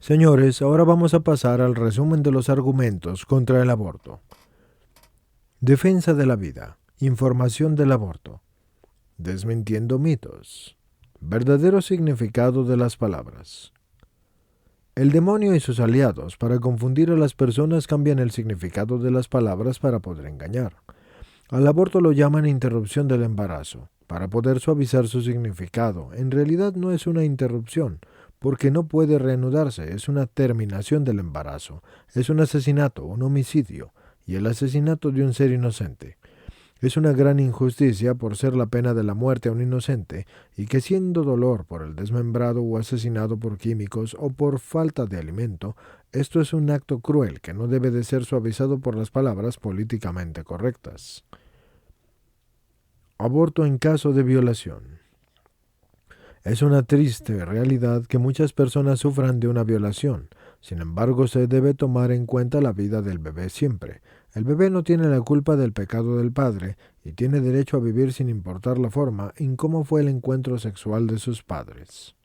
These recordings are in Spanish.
Señores, ahora vamos a pasar al resumen de los argumentos contra el aborto. Defensa de la vida. Información del aborto. Desmintiendo mitos. Verdadero significado de las palabras. El demonio y sus aliados para confundir a las personas cambian el significado de las palabras para poder engañar. Al aborto lo llaman interrupción del embarazo, para poder suavizar su significado. En realidad no es una interrupción, porque no puede reanudarse, es una terminación del embarazo, es un asesinato, un homicidio, y el asesinato de un ser inocente. Es una gran injusticia por ser la pena de la muerte a un inocente, y que siendo dolor por el desmembrado o asesinado por químicos o por falta de alimento, esto es un acto cruel que no debe de ser suavizado por las palabras políticamente correctas. Aborto en caso de violación. Es una triste realidad que muchas personas sufran de una violación. Sin embargo, se debe tomar en cuenta la vida del bebé siempre. El bebé no tiene la culpa del pecado del padre y tiene derecho a vivir sin importar la forma en cómo fue el encuentro sexual de sus padres.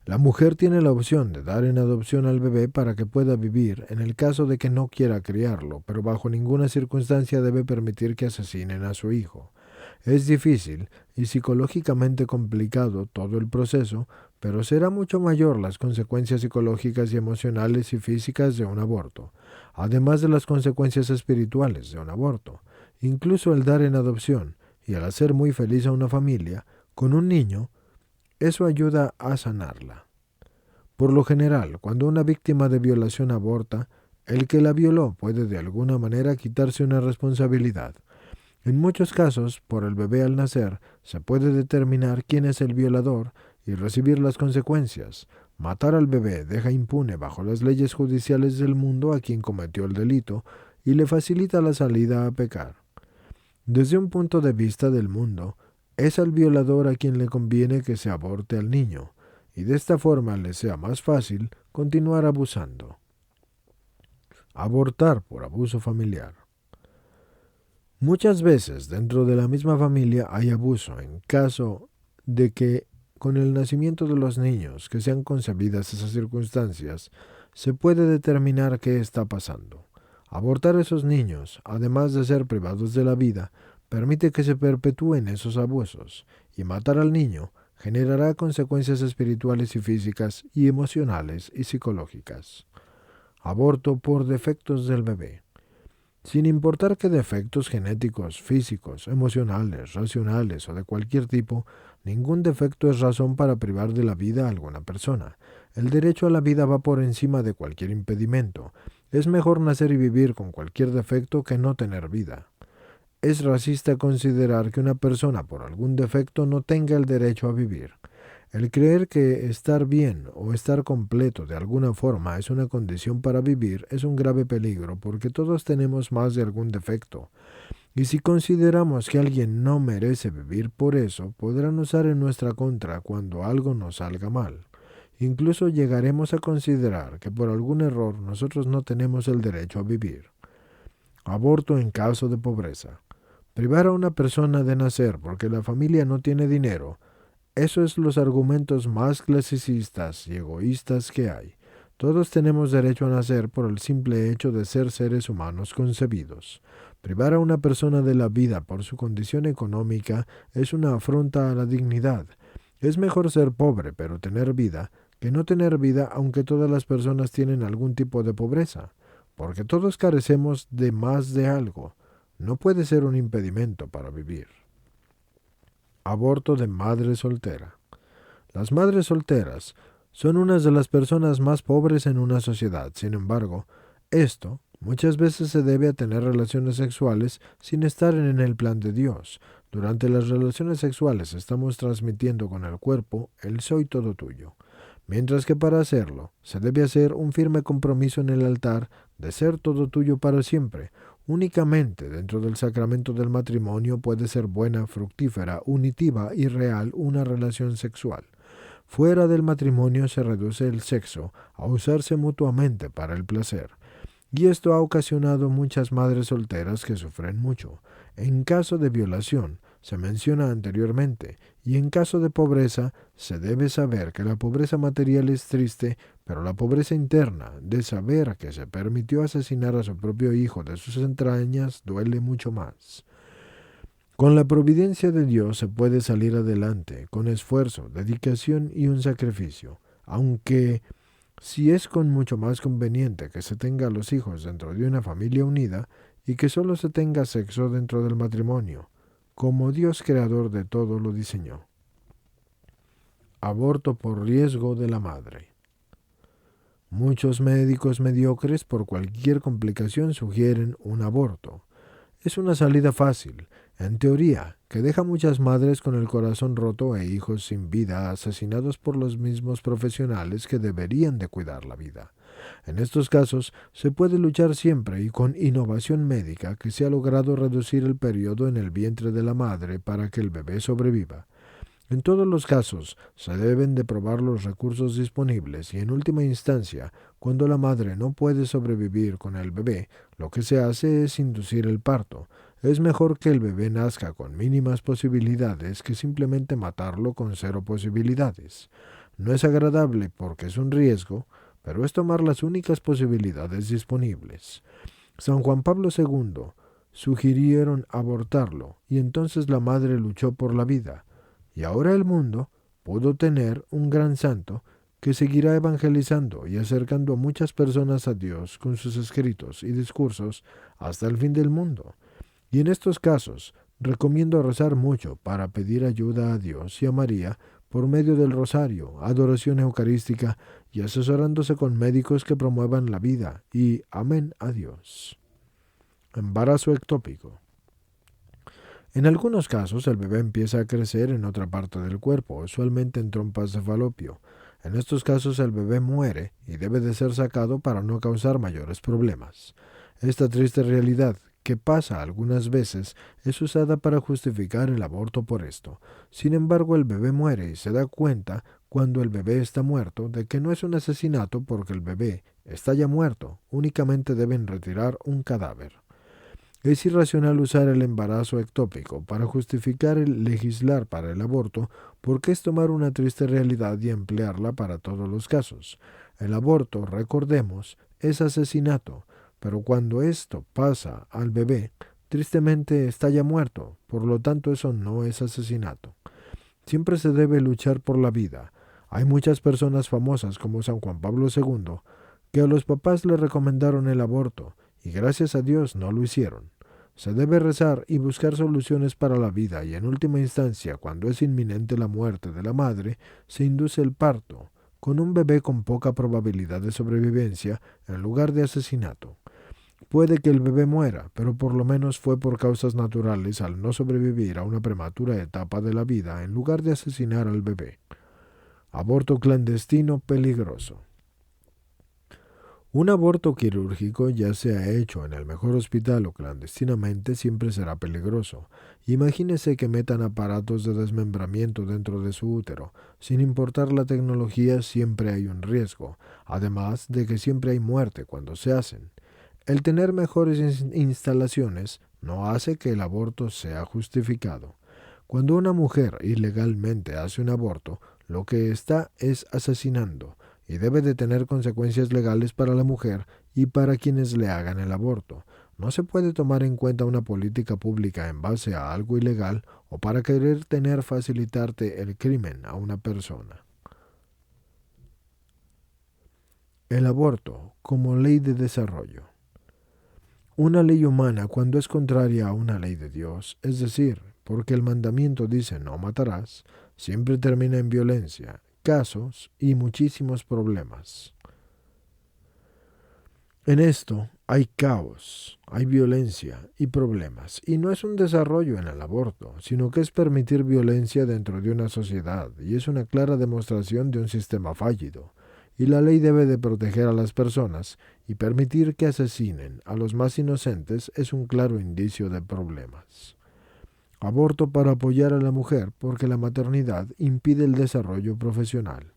La mujer tiene la opción de dar en adopción al bebé para que pueda vivir en el caso de que no quiera criarlo, pero bajo ninguna circunstancia debe permitir que asesinen a su hijo. Es difícil y psicológicamente complicado todo el proceso, pero será mucho mayor las consecuencias psicológicas y emocionales y físicas de un aborto, además de las consecuencias espirituales de un aborto. Incluso el dar en adopción y el hacer muy feliz a una familia con un niño, eso ayuda a sanarla. Por lo general, cuando una víctima de violación aborta, el que la violó puede de alguna manera quitarse una responsabilidad. En muchos casos, por el bebé al nacer, se puede determinar quién es el violador y recibir las consecuencias. Matar al bebé deja impune bajo las leyes judiciales del mundo a quien cometió el delito y le facilita la salida a pecar. Desde un punto de vista del mundo, es al violador a quien le conviene que se aborte al niño, y de esta forma le sea más fácil continuar abusando. Abortar por abuso familiar. Muchas veces dentro de la misma familia hay abuso en caso de que con el nacimiento de los niños que sean concebidas esas circunstancias se puede determinar qué está pasando. Abortar a esos niños, además de ser privados de la vida, permite que se perpetúen esos abusos, y matar al niño generará consecuencias espirituales y físicas y emocionales y psicológicas. Aborto por defectos del bebé. Sin importar qué defectos genéticos, físicos, emocionales, racionales o de cualquier tipo, ningún defecto es razón para privar de la vida a alguna persona. El derecho a la vida va por encima de cualquier impedimento. Es mejor nacer y vivir con cualquier defecto que no tener vida. Es racista considerar que una persona por algún defecto no tenga el derecho a vivir. El creer que estar bien o estar completo de alguna forma es una condición para vivir es un grave peligro porque todos tenemos más de algún defecto. Y si consideramos que alguien no merece vivir por eso, podrán usar en nuestra contra cuando algo nos salga mal. Incluso llegaremos a considerar que por algún error nosotros no tenemos el derecho a vivir. Aborto en caso de pobreza. Privar a una persona de nacer porque la familia no tiene dinero, eso es los argumentos más clasicistas y egoístas que hay. Todos tenemos derecho a nacer por el simple hecho de ser seres humanos concebidos. Privar a una persona de la vida por su condición económica es una afrenta a la dignidad. Es mejor ser pobre pero tener vida que no tener vida aunque todas las personas tienen algún tipo de pobreza, porque todos carecemos de más de algo. No puede ser un impedimento para vivir. Aborto de madre soltera. Las madres solteras son unas de las personas más pobres en una sociedad. Sin embargo, esto muchas veces se debe a tener relaciones sexuales sin estar en el plan de Dios. Durante las relaciones sexuales estamos transmitiendo con el cuerpo el soy todo tuyo. Mientras que para hacerlo, se debe hacer un firme compromiso en el altar de ser todo tuyo para siempre. Únicamente dentro del sacramento del matrimonio puede ser buena, fructífera, unitiva y real una relación sexual. Fuera del matrimonio se reduce el sexo a usarse mutuamente para el placer. Y esto ha ocasionado muchas madres solteras que sufren mucho. En caso de violación, se menciona anteriormente, y en caso de pobreza, se debe saber que la pobreza material es triste pero la pobreza interna de saber que se permitió asesinar a su propio hijo de sus entrañas duele mucho más. Con la providencia de Dios se puede salir adelante, con esfuerzo, dedicación y un sacrificio, aunque si es con mucho más conveniente que se tenga a los hijos dentro de una familia unida y que solo se tenga sexo dentro del matrimonio, como Dios creador de todo lo diseñó. Aborto por riesgo de la madre. Muchos médicos mediocres por cualquier complicación sugieren un aborto. Es una salida fácil, en teoría, que deja muchas madres con el corazón roto e hijos sin vida asesinados por los mismos profesionales que deberían de cuidar la vida. En estos casos se puede luchar siempre y con innovación médica que se ha logrado reducir el periodo en el vientre de la madre para que el bebé sobreviva. En todos los casos se deben de probar los recursos disponibles y en última instancia, cuando la madre no puede sobrevivir con el bebé, lo que se hace es inducir el parto. Es mejor que el bebé nazca con mínimas posibilidades que simplemente matarlo con 0 posibilidades. No es agradable porque es un riesgo, pero es tomar las únicas posibilidades disponibles. San Juan Pablo II sugirieron abortarlo y entonces la madre luchó por la vida. Y ahora el mundo pudo tener un gran santo que seguirá evangelizando y acercando a muchas personas a Dios con sus escritos y discursos hasta el fin del mundo. Y en estos casos, recomiendo rezar mucho para pedir ayuda a Dios y a María por medio del rosario, adoración eucarística y asesorándose con médicos que promuevan la vida y amén a Dios. Embarazo ectópico. En algunos casos el bebé empieza a crecer en otra parte del cuerpo, usualmente en trompas de falopio. En estos casos el bebé muere y debe de ser sacado para no causar mayores problemas. Esta triste realidad, que pasa algunas veces, es usada para justificar el aborto por esto. Sin embargo, el bebé muere y se da cuenta, cuando el bebé está muerto, de que no es un asesinato porque el bebé está ya muerto, únicamente deben retirar un cadáver. Es irracional usar el embarazo ectópico para justificar el legislar para el aborto porque es tomar una triste realidad y emplearla para todos los casos. El aborto, recordemos, es asesinato, pero cuando esto pasa al bebé, tristemente está ya muerto, por lo tanto eso no es asesinato. Siempre se debe luchar por la vida. Hay muchas personas famosas como San Juan Pablo II que a los papás le recomendaron el aborto y gracias a Dios no lo hicieron. Se debe rezar y buscar soluciones para la vida y en última instancia, cuando es inminente la muerte de la madre, se induce el parto, con un bebé con poca probabilidad de sobrevivencia en lugar de asesinato. Puede que el bebé muera, pero por lo menos fue por causas naturales al no sobrevivir a una prematura etapa de la vida en lugar de asesinar al bebé. Aborto clandestino peligroso. Un aborto quirúrgico, ya sea hecho en el mejor hospital o clandestinamente, siempre será peligroso. Imagínese que metan aparatos de desmembramiento dentro de su útero. Sin importar la tecnología, siempre hay un riesgo, además de que siempre hay muerte cuando se hacen. El tener mejores instalaciones no hace que el aborto sea justificado. Cuando una mujer ilegalmente hace un aborto, lo que está es asesinando, y debe de tener consecuencias legales para la mujer y para quienes le hagan el aborto. No se puede tomar en cuenta una política pública en base a algo ilegal o para querer facilitarte el crimen a una persona. El aborto como ley de desarrollo. Una ley humana, cuando es contraria a una ley de Dios, es decir, porque el mandamiento dice no matarás, siempre termina en violencia, casos y muchísimos problemas. En esto hay caos, hay violencia y problemas, y no es un desarrollo en el aborto, sino que es permitir violencia dentro de una sociedad, y es una clara demostración de un sistema fallido. Y la ley debe de proteger a las personas, y permitir que asesinen a los más inocentes es un claro indicio de problemas. Aborto para apoyar a la mujer porque la maternidad impide el desarrollo profesional.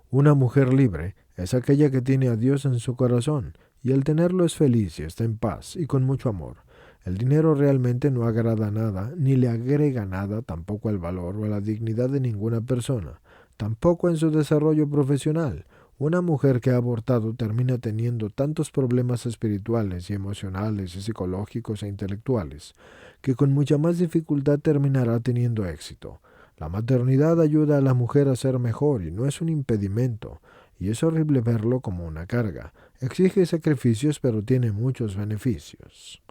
Una mujer libre es aquella que tiene a Dios en su corazón y al tenerlo es feliz y está en paz y con mucho amor. El dinero realmente no agrada nada ni le agrega nada tampoco al valor o a la dignidad de ninguna persona. tampoco en su desarrollo profesional. Una mujer que ha abortado termina teniendo tantos problemas espirituales y emocionales y psicológicos e intelectuales, que con mucha más dificultad terminará teniendo éxito. La maternidad ayuda a la mujer a ser mejor y no es un impedimento, y es horrible verlo como una carga. Exige sacrificios, pero tiene muchos beneficios.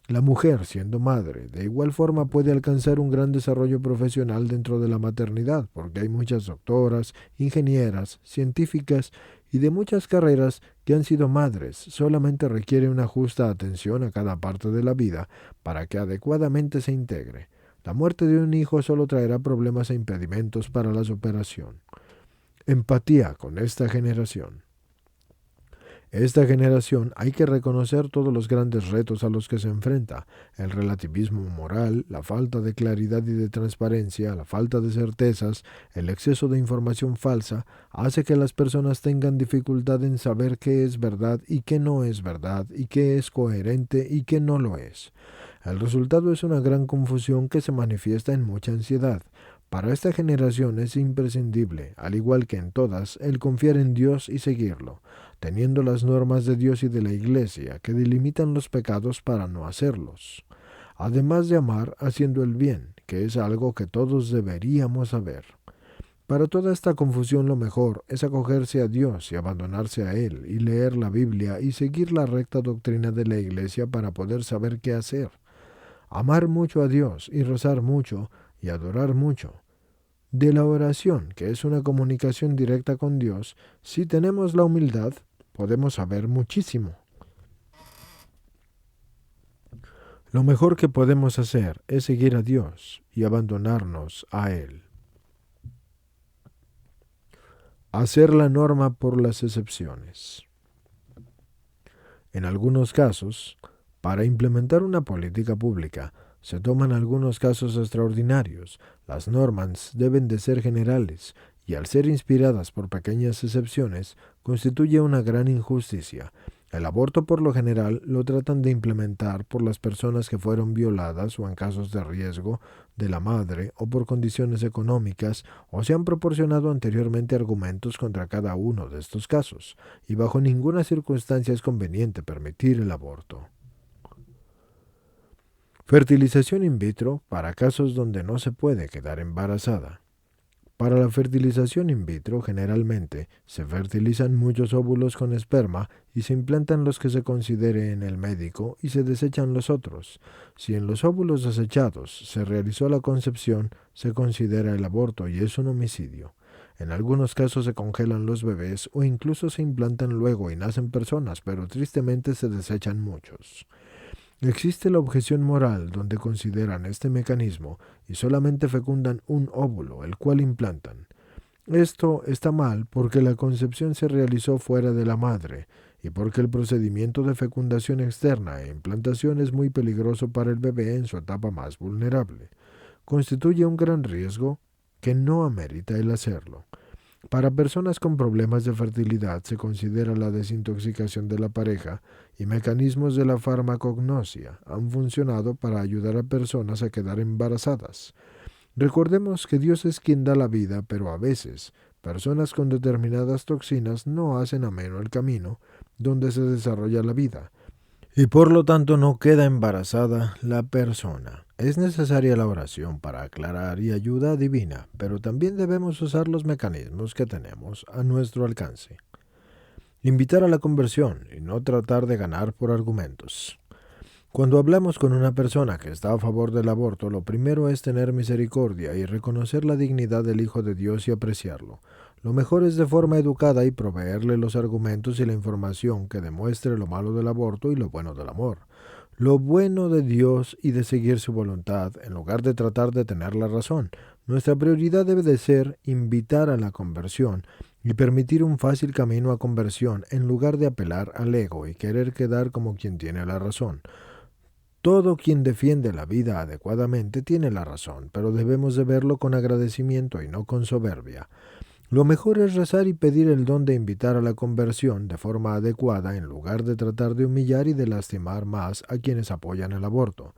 La mujer, siendo madre, de igual forma puede alcanzar un gran desarrollo profesional dentro de la maternidad, porque hay muchas doctoras, ingenieras, científicas y de muchas carreras que han sido madres. Solamente requiere una justa atención a cada parte de la vida para que adecuadamente se integre. La muerte de un hijo solo traerá problemas e impedimentos para la superación. Empatía con esta generación. Esta generación hay que reconocer todos los grandes retos a los que se enfrenta: el relativismo moral, la falta de claridad y de transparencia, la falta de certezas, el exceso de información falsa, hace que las personas tengan dificultad en saber qué es verdad y qué no es verdad, y qué es coherente y qué no lo es. El resultado es una gran confusión que se manifiesta en mucha ansiedad. Para esta generación es imprescindible, al igual que en todas, el confiar en Dios y seguirlo, teniendo las normas de Dios y de la Iglesia que delimitan los pecados para no hacerlos. Además de amar haciendo el bien, que es algo que todos deberíamos saber. Para toda esta confusión lo mejor es acogerse a Dios y abandonarse a Él, y leer la Biblia y seguir la recta doctrina de la Iglesia para poder saber qué hacer. Amar mucho a Dios y rezar mucho y adorar mucho. De la oración, que es una comunicación directa con Dios, si tenemos la humildad, podemos saber muchísimo. Lo mejor que podemos hacer es seguir a Dios y abandonarnos a Él. Hacer la norma por las excepciones. En algunos casos, para implementar una política pública, se toman algunos casos extraordinarios. Las normas deben de ser generales, y al ser inspiradas por pequeñas excepciones, constituye una gran injusticia. El aborto por lo general lo tratan de implementar por las personas que fueron violadas o en casos de riesgo de la madre o por condiciones económicas, o se han proporcionado anteriormente argumentos contra cada uno de estos casos, y bajo ninguna circunstancia es conveniente permitir el aborto. Fertilización in vitro para casos donde no se puede quedar embarazada. Para la fertilización in vitro generalmente se fertilizan muchos óvulos con esperma y se implantan los que se considere en el médico y se desechan los otros. Si en los óvulos desechados se realizó la concepción, se considera el aborto y es un homicidio. En algunos casos se congelan los bebés o incluso se implantan luego y nacen personas, pero tristemente se desechan muchos. Existe la objeción moral donde consideran este mecanismo y solamente fecundan un óvulo, el cual implantan. Esto está mal porque la concepción se realizó fuera de la madre y porque el procedimiento de fecundación externa e implantación es muy peligroso para el bebé en su etapa más vulnerable. Constituye un gran riesgo que no amerita el hacerlo. Para personas con problemas de fertilidad se considera la desintoxicación de la pareja y mecanismos de la farmacognosia han funcionado para ayudar a personas a quedar embarazadas. Recordemos que Dios es quien da la vida, pero a veces personas con determinadas toxinas no hacen ameno el camino donde se desarrolla la vida, y por lo tanto no queda embarazada la persona. Es necesaria la oración para aclarar y ayuda divina, pero también debemos usar los mecanismos que tenemos a nuestro alcance. Invitar a la conversión y no tratar de ganar por argumentos. Cuando hablamos con una persona que está a favor del aborto, lo primero es tener misericordia y reconocer la dignidad del Hijo de Dios y apreciarlo. Lo mejor es de forma educada y proveerle los argumentos y la información que demuestre lo malo del aborto y lo bueno del amor. Lo bueno de Dios y de seguir su voluntad, en lugar de tratar de tener la razón. Nuestra prioridad debe de ser invitar a la conversión y permitir un fácil camino a conversión en lugar de apelar al ego y querer quedar como quien tiene la razón. Todo quien defiende la vida adecuadamente tiene la razón, pero debemos de verlo con agradecimiento y no con soberbia. Lo mejor es rezar y pedir el don de invitar a la conversión de forma adecuada en lugar de tratar de humillar y de lastimar más a quienes apoyan el aborto.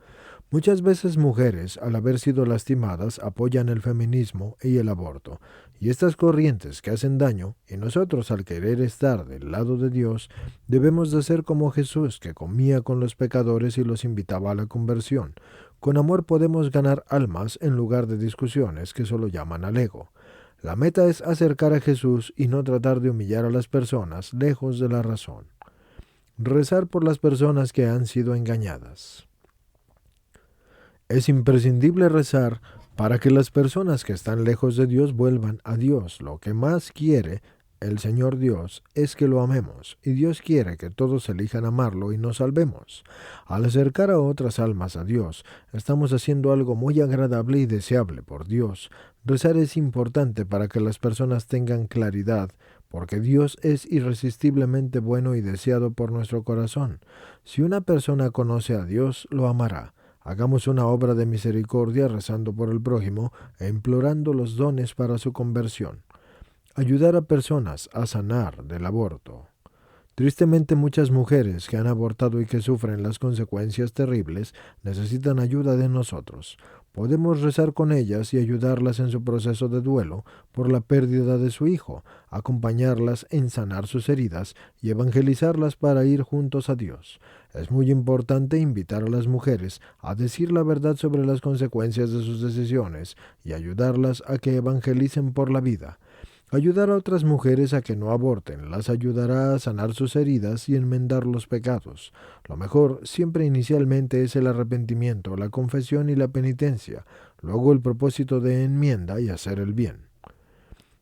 Muchas veces mujeres, al haber sido lastimadas, apoyan el feminismo y el aborto, y estas corrientes que hacen daño, y nosotros al querer estar del lado de Dios, debemos de ser como Jesús, que comía con los pecadores y los invitaba a la conversión. Con amor podemos ganar almas en lugar de discusiones que solo llaman al ego. La meta es acercar a Jesús y no tratar de humillar a las personas lejos de la razón. Rezar por las personas que han sido engañadas. Es imprescindible rezar para que las personas que están lejos de Dios vuelvan a Dios. Lo que más quiere el Señor Dios es que lo amemos, y Dios quiere que todos elijan amarlo y nos salvemos. Al acercar a otras almas a Dios, estamos haciendo algo muy agradable y deseable por Dios. Rezar es importante para que las personas tengan claridad, porque Dios es irresistiblemente bueno y deseado por nuestro corazón. Si una persona conoce a Dios, lo amará. Hagamos una obra de misericordia rezando por el prójimo e implorando los dones para su conversión. Ayudar a personas a sanar del aborto. Tristemente, muchas mujeres que han abortado y que sufren las consecuencias terribles necesitan ayuda de nosotros. Podemos rezar con ellas y ayudarlas en su proceso de duelo por la pérdida de su hijo, acompañarlas en sanar sus heridas y evangelizarlas para ir juntos a Dios. Es muy importante invitar a las mujeres a decir la verdad sobre las consecuencias de sus decisiones y ayudarlas a que evangelicen por la vida. Ayudar a otras mujeres a que no aborten las ayudará a sanar sus heridas y enmendar los pecados. Lo mejor siempre inicialmente es el arrepentimiento, la confesión y la penitencia, luego el propósito de enmienda y hacer el bien.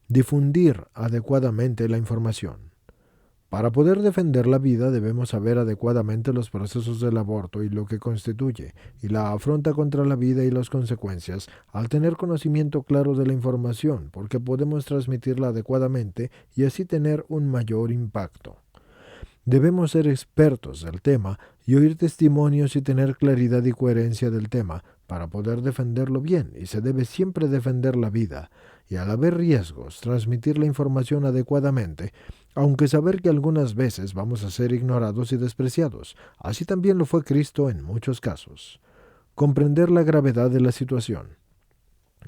Difundir adecuadamente la información. Para poder defender la vida debemos saber adecuadamente los procesos del aborto y lo que constituye, y la afronta contra la vida y las consecuencias al tener conocimiento claro de la información, porque podemos transmitirla adecuadamente y así tener un mayor impacto. Debemos ser expertos del tema y oír testimonios y tener claridad y coherencia del tema para poder defenderlo bien, y se debe siempre defender la vida, y al haber riesgos, transmitir la información adecuadamente, aunque saber que algunas veces vamos a ser ignorados y despreciados. Así también lo fue Cristo en muchos casos. Comprender la gravedad de la situación.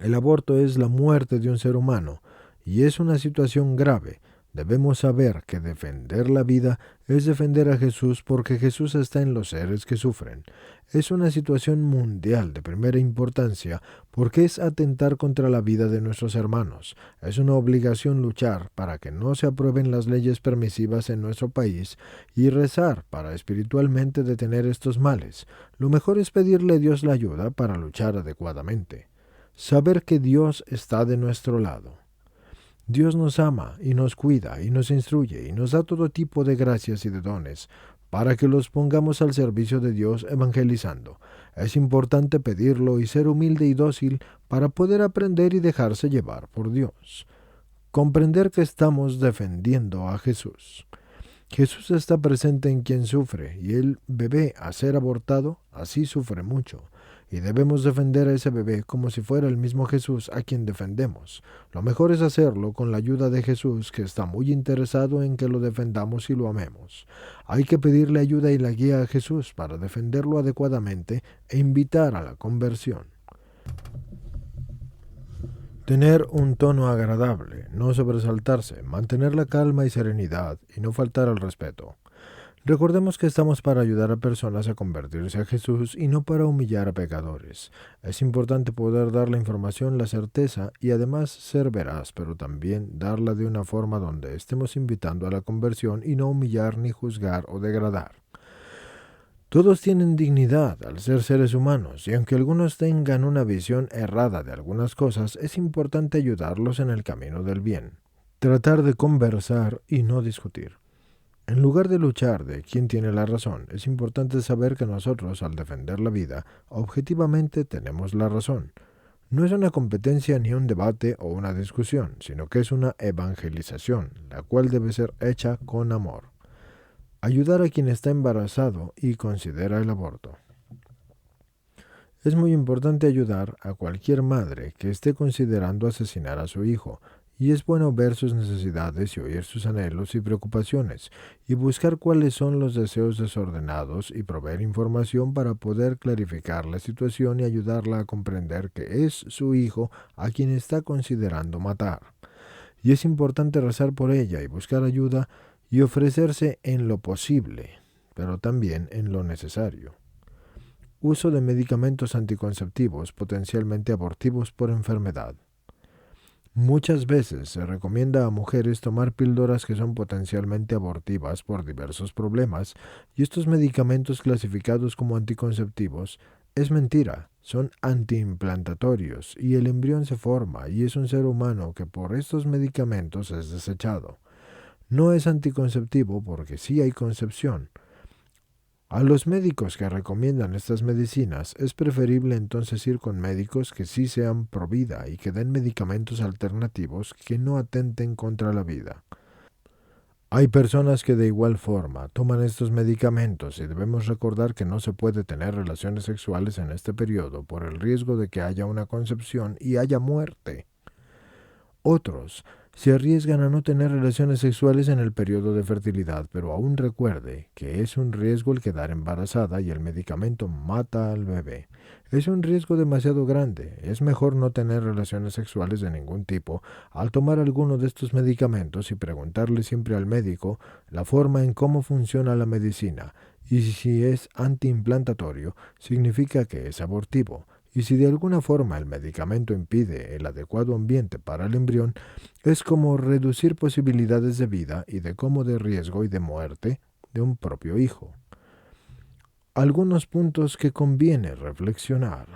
El aborto es la muerte de un ser humano, y es una situación grave. Debemos saber que defender la vida es defender a Jesús porque Jesús está en los seres que sufren. Es una situación mundial de primera importancia porque es atentar contra la vida de nuestros hermanos. Es una obligación luchar para que no se aprueben las leyes permisivas en nuestro país y rezar para espiritualmente detener estos males. Lo mejor es pedirle a Dios la ayuda para luchar adecuadamente. Saber que Dios está de nuestro lado. Dios nos ama y nos cuida y nos instruye y nos da todo tipo de gracias y de dones para que los pongamos al servicio de Dios evangelizando. Es importante pedirlo y ser humilde y dócil para poder aprender y dejarse llevar por Dios. Comprender que estamos defendiendo a Jesús. Jesús está presente en quien sufre y el bebé a ser abortado así sufre mucho. Y debemos defender a ese bebé como si fuera el mismo Jesús a quien defendemos. Lo mejor es hacerlo con la ayuda de Jesús, que está muy interesado en que lo defendamos y lo amemos. Hay que pedirle ayuda y la guía a Jesús para defenderlo adecuadamente e invitar a la conversión. Tener un tono agradable, no sobresaltarse, mantener la calma y serenidad y no faltar al respeto. Recordemos que estamos para ayudar a personas a convertirse a Jesús y no para humillar a pecadores. Es importante poder dar la información, la certeza y además ser veraz, pero también darla de una forma donde estemos invitando a la conversión y no humillar ni juzgar o degradar. Todos tienen dignidad al ser seres humanos y aunque algunos tengan una visión errada de algunas cosas, es importante ayudarlos en el camino del bien. Tratar de conversar y no discutir. En lugar de luchar de quién tiene la razón, es importante saber que nosotros, al defender la vida, objetivamente tenemos la razón. No es una competencia ni un debate o una discusión, sino que es una evangelización, la cual debe ser hecha con amor. Ayudar a quien está embarazado y considera el aborto. Es muy importante ayudar a cualquier madre que esté considerando asesinar a su hijo, y es bueno ver sus necesidades y oír sus anhelos y preocupaciones, y buscar cuáles son los deseos desordenados y proveer información para poder clarificar la situación y ayudarla a comprender que es su hijo a quien está considerando matar. Y es importante rezar por ella y buscar ayuda y ofrecerse en lo posible, pero también en lo necesario. Uso de medicamentos anticonceptivos potencialmente abortivos por enfermedad. Muchas veces se recomienda a mujeres tomar píldoras que son potencialmente abortivas por diversos problemas, y estos medicamentos clasificados como anticonceptivos es mentira, son antiimplantatorios y el embrión se forma y es un ser humano que por estos medicamentos es desechado. No es anticonceptivo porque sí hay concepción. A los médicos que recomiendan estas medicinas es preferible entonces ir con médicos que sí sean pro vida y que den medicamentos alternativos que no atenten contra la vida. Hay personas que de igual forma toman estos medicamentos y debemos recordar que no se puede tener relaciones sexuales en este periodo por el riesgo de que haya una concepción y haya muerte. Otros se arriesgan a no tener relaciones sexuales en el periodo de fertilidad, pero aún recuerde que es un riesgo el quedar embarazada y el medicamento mata al bebé. Es un riesgo demasiado grande. Es mejor no tener relaciones sexuales de ningún tipo al tomar alguno de estos medicamentos y preguntarle siempre al médico la forma en cómo funciona la medicina. Y si es antiimplantatorio, significa que es abortivo. Y si de alguna forma el medicamento impide el adecuado ambiente para el embrión, es como reducir posibilidades de vida y de cómo de riesgo y de muerte de un propio hijo. Algunos puntos que conviene reflexionar.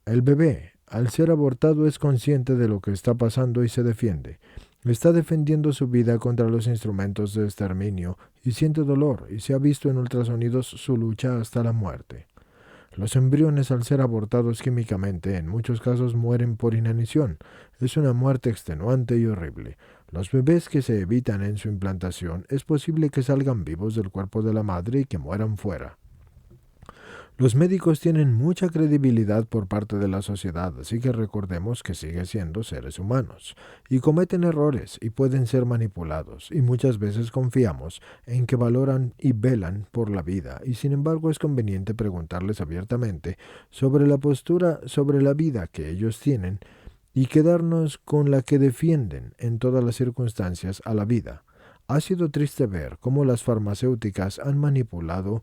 El bebé, al ser abortado, es consciente de lo que está pasando y se defiende. Está defendiendo su vida contra los instrumentos de exterminio y siente dolor y se ha visto en ultrasonidos su lucha hasta la muerte. Los embriones, al ser abortados químicamente, en muchos casos mueren por inanición. Es una muerte extenuante y horrible. Los bebés que se evitan en su implantación es posible que salgan vivos del cuerpo de la madre y que mueran fuera. Los médicos tienen mucha credibilidad por parte de la sociedad, así que recordemos que siguen siendo seres humanos, y cometen errores y pueden ser manipulados, y muchas veces confiamos en que valoran y velan por la vida, y sin embargo es conveniente preguntarles abiertamente sobre la postura sobre la vida que ellos tienen, y quedarnos con la que defienden en todas las circunstancias a la vida. Ha sido triste ver cómo las farmacéuticas han manipulado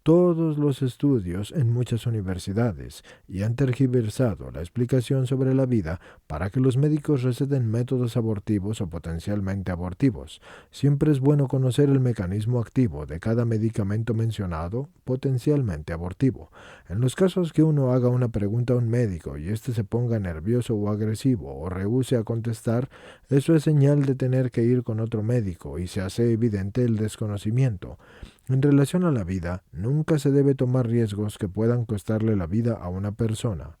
todos los estudios en muchas universidades y han tergiversado la explicación sobre la vida para que los médicos receten métodos abortivos o potencialmente abortivos. Siempre es bueno conocer el mecanismo activo de cada medicamento mencionado potencialmente abortivo. En los casos que uno haga una pregunta a un médico y éste se ponga nervioso o agresivo o rehúse a contestar, eso es señal de tener que ir con otro médico y se hace evidente el desconocimiento. En relación a la vida, nunca se debe tomar riesgos que puedan costarle la vida a una persona.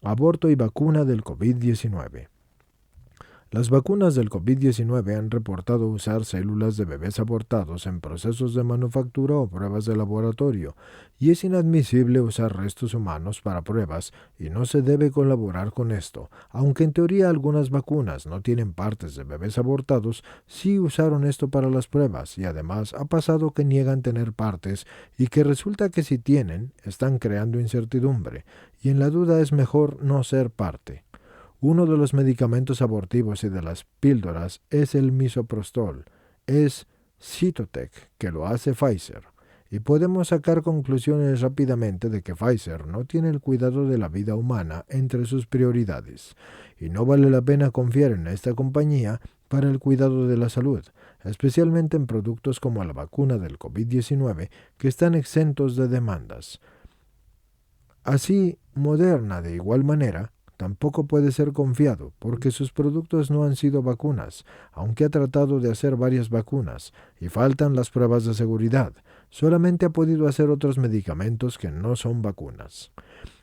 Aborto y vacuna del COVID-19. Las vacunas del COVID-19 han reportado usar células de bebés abortados en procesos de manufactura o pruebas de laboratorio, y es inadmisible usar restos humanos para pruebas y no se debe colaborar con esto. Aunque en teoría algunas vacunas no tienen partes de bebés abortados, sí usaron esto para las pruebas y además ha pasado que niegan tener partes y que resulta que si tienen, están creando incertidumbre, y en la duda es mejor no ser parte. Uno de los medicamentos abortivos y de las píldoras es el misoprostol, es Cytotec, que lo hace Pfizer. Y podemos sacar conclusiones rápidamente de que Pfizer no tiene el cuidado de la vida humana entre sus prioridades, y no vale la pena confiar en esta compañía para el cuidado de la salud, especialmente en productos como la vacuna del COVID-19, que están exentos de demandas. Así, Moderna, de igual manera, tampoco puede ser confiado porque sus productos no han sido vacunas, aunque ha tratado de hacer varias vacunas y faltan las pruebas de seguridad. Solamente ha podido hacer otros medicamentos que no son vacunas.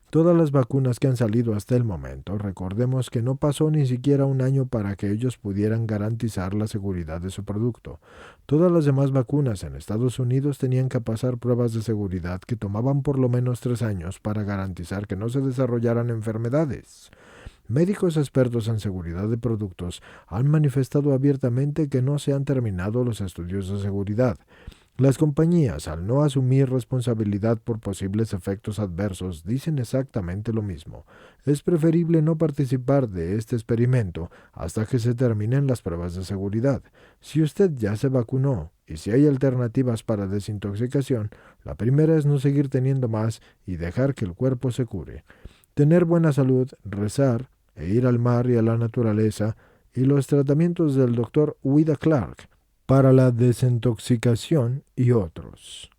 Todas las vacunas que han salido hasta el momento, recordemos que no pasó ni siquiera un año para que ellos pudieran garantizar la seguridad de su producto. Todas las demás vacunas en Estados Unidos tenían que pasar pruebas de seguridad que tomaban por lo menos 3 años para garantizar que no se desarrollaran enfermedades. Médicos expertos en seguridad de productos han manifestado abiertamente que no se han terminado los estudios de seguridad. Las compañías, al no asumir responsabilidad por posibles efectos adversos, dicen exactamente lo mismo. Es preferible no participar de este experimento hasta que se terminen las pruebas de seguridad. Si usted ya se vacunó y si hay alternativas para desintoxicación, la primera es no seguir teniendo más y dejar que el cuerpo se cure. Tener buena salud, rezar e ir al mar y a la naturaleza, y los tratamientos del Dr. Ouida Clark para la desintoxicación y otros.